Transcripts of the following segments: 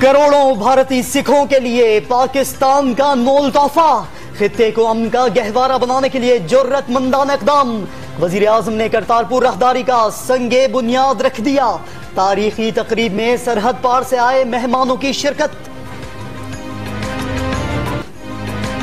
کروڑوں بھارتی سکھوں کے لیے پاکستان کا انمول تحفہ، خطے کو امن کا گہوارہ بنانے کے لیے جرت مندانہ اقدام۔ وزیر اعظم نے کرتارپور راہداری کا سنگ بنیاد رکھ دیا۔ تاریخی تقریب میں سرحد پار سے آئے مہمانوں کی شرکت۔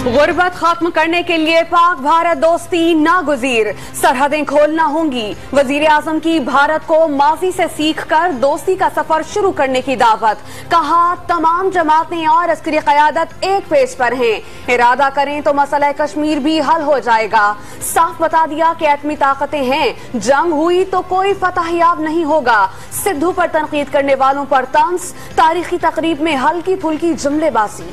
غربت ختم کرنے کے لیے پاک بھارت دوستی ناگزیر، سرحدیں کھولنا ہوں گی۔ وزیر اعظم کی بھارت کو ماضی سے سیکھ کر دوستی کا سفر شروع کرنے کی دعوت۔ کہا تمام جماعتیں اور عسکری قیادت ایک پیج پر ہیں، ارادہ کریں تو مسئلہ کشمیر بھی حل ہو جائے گا۔ صاف بتا دیا کہ ایٹمی طاقتیں ہیں، جنگ ہوئی تو کوئی فتح یاب نہیں ہوگا۔ سدھو پر تنقید کرنے والوں پر طنز، تاریخی تقریب میں ہلکی پھلکی جملے بازی۔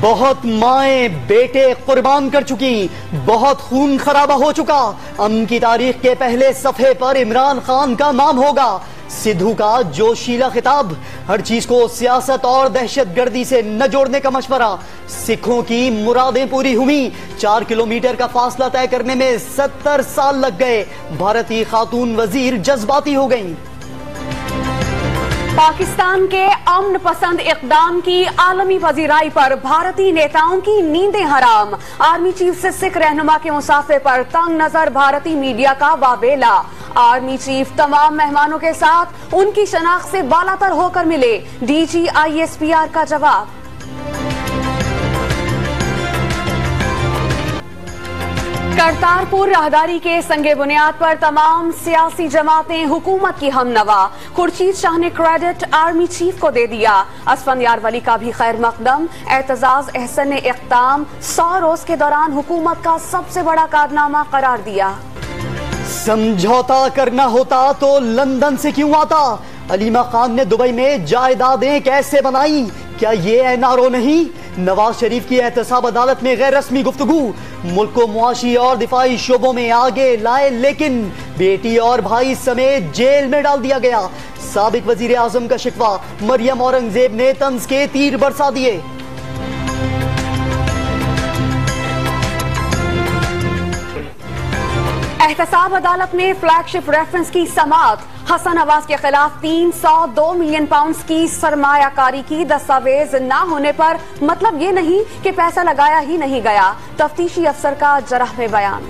بہت مائیں بیٹے قربان کر چکی، بہت خون خرابہ ہو چکا، امن کی تاریخ کے پہلے صفحے پر عمران خان کا نام ہوگا۔ سدھو کا جوشیلا خطاب، ہر چیز کو سیاست اور دہشت گردی سے نہ جوڑنے کا مشورہ۔ سکھوں کی مرادیں پوری ہوئیں، 4 کلومیٹر کا فاصلہ طے کرنے میں 70 سال لگ گئے، بھارتی خاتون وزیر جذباتی ہو گئیں۔ پاکستان کے امن پسند اقدام کی عالمی پذیرائی پر بھارتی نیتاؤں کی نیندیں حرام۔ آرمی چیف سے سکھ رہنما کے مسافر پر تنگ نظر بھارتی میڈیا کا واویلا۔ آرمی چیف تمام مہمانوں کے ساتھ ان کی شناخت سے بالاتر ہو کر ملے، ڈی جی ISPR کا جواب۔ کرتارپور راہداری کے سنگ بنیاد پر تمام سیاسی جماعتیں حکومت کی ہم نوا۔ خورشید شاہ نے کریڈٹ آرمی چیف کو دے دیا۔ اسفندیار ولی کا بھی خیر مقدم۔ اعتزاز احسن نے اقدام 100 روز کے دوران حکومت کا سب سے بڑا کارنامہ قرار دیا۔ سمجھوتا کرنا ہوتا تو لندن سے کیوں آتا؟ علیمہ خان نے دبئی میں جائیدادیں کیسے بنائی؟ کیا یہ NRO نہیں؟ نواز شریف کی احتساب عدالت میں غیر رسمی گفتگو، ملک کو معاشی اور دفاعی شعبوں میں آگے لائے لیکن بیٹی اور بھائی سمیت جیل میں ڈال دیا گیا۔ سابق وزیر اعظم کا شکوہ، مریم اورنگزیب نے طنز کے تیر برسا دیے۔ احتساب عدالت میں فلیگ شپ ریفرنس کی سماعت، حسن نواز کے خلاف 302 ملین پاؤنڈز کی سرمایہ کاری کی دستاویز نہ ہونے پر مطلب یہ نہیں کہ پیسہ لگایا ہی نہیں گیا، تفتیشی افسر کا جرح میں بیان۔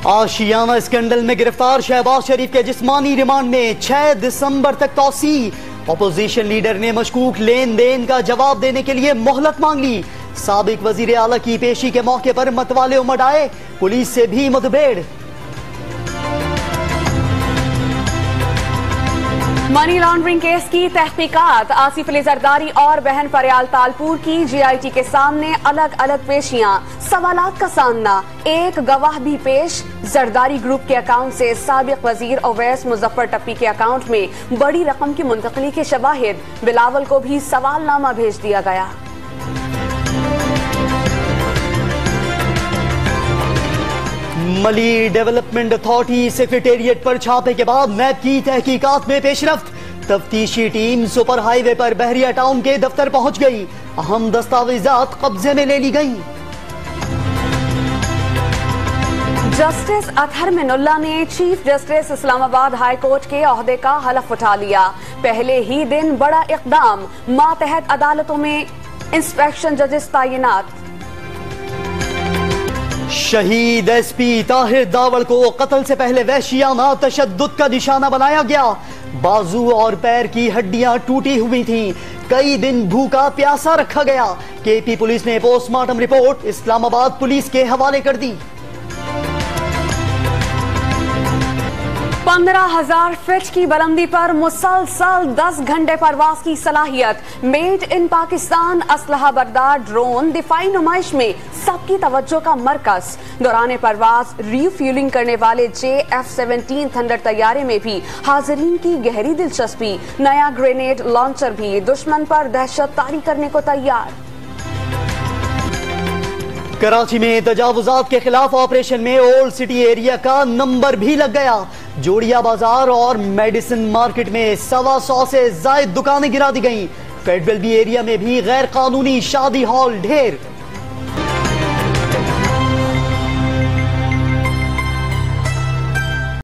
آشیانہ اسکینڈل میں گرفتار شہباز شریف کے جسمانی ریمانڈ میں 6 دسمبر تک توسیع۔ اپوزیشن لیڈر نے مشکوک لین دین کا جواب دینے کے لیے مہلت مانگ لی۔ سابق وزیر اعلیٰ کی پیشی کے موقع پر متوالے امڑ آئے، پولیس سے بھی مدبھیڑ۔ منی لانڈرنگ کیس کی تحقیقات، آصف علی زرداری اور بہن فریال تالپور کی GIT کے سامنے الگ الگ پیشیاں، سوالات کا سامنا، ایک گواہ بھی پیش۔ زرداری گروپ کے اکاؤنٹ سے سابق وزیر اویس مظفر ٹپی کے اکاؤنٹ میں بڑی رقم کی منتقلی کے شواہد، بلاول کو بھی سوال نامہ بھیج دیا گیا۔ ملی ڈیولپمنٹ اتھارٹی سیکریٹریٹ پر چھاپے کے بعد نیب کی تحقیقات میں پیش رفت۔ تفتیشی ٹیم سپر ہائی وے پر بحریہ ٹاؤن کے دفتر پہنچ گئی، اہم دستاویزات قبضے میں لے لی گئیں۔ جسٹس اطہر من اللہ نے چیف جسٹس اسلام آباد ہائی کورٹ کے عہدے کا حلف اٹھا لیا۔ پہلے ہی دن بڑا اقدام، ماتحت عدالتوں میں انسپیکشن ججز تعینات۔ شہید SP طاہر داوڑ کو قتل سے پہلے وحشیانہ تشدد کا نشانہ بنایا گیا۔ بازو اور پیر کی ہڈیاں ٹوٹی ہوئی تھیں، کئی دن بھوکا پیاسا رکھا گیا۔ KP پولیس نے پوسٹ مارٹم رپورٹ اسلام آباد پولیس کے حوالے کر دی۔ 15,000 فٹ کی بلندی پر مسلسل 10 گھنٹے پرواز کی صلاحیت، میڈ ان پاکستان اسلحہ بردار ڈرون دفاعی نمائش میں سب کی توجہ کا مرکز۔ دوران پرواز ری فیولنگ کرنے والے JF-17 تھنڈر طیارے میں بھی حاضرین کی گہری دلچسپی، نیا گرینیڈ لانچر بھی دشمن پر دہشت طاری کرنے کو تیار۔ کراچی میں تجاوزات کے خلاف آپریشن میں اولڈ سٹی ایریا کا نمبر بھی لگ گیا۔ جوڑیا بازار اور میڈیسن مارکیٹ میں 125 سے زائد دکانیں گرا دی گئیں۔ فیڈرل بی ایریا میں بھی غیر قانونی شادی ہال ڈھیر۔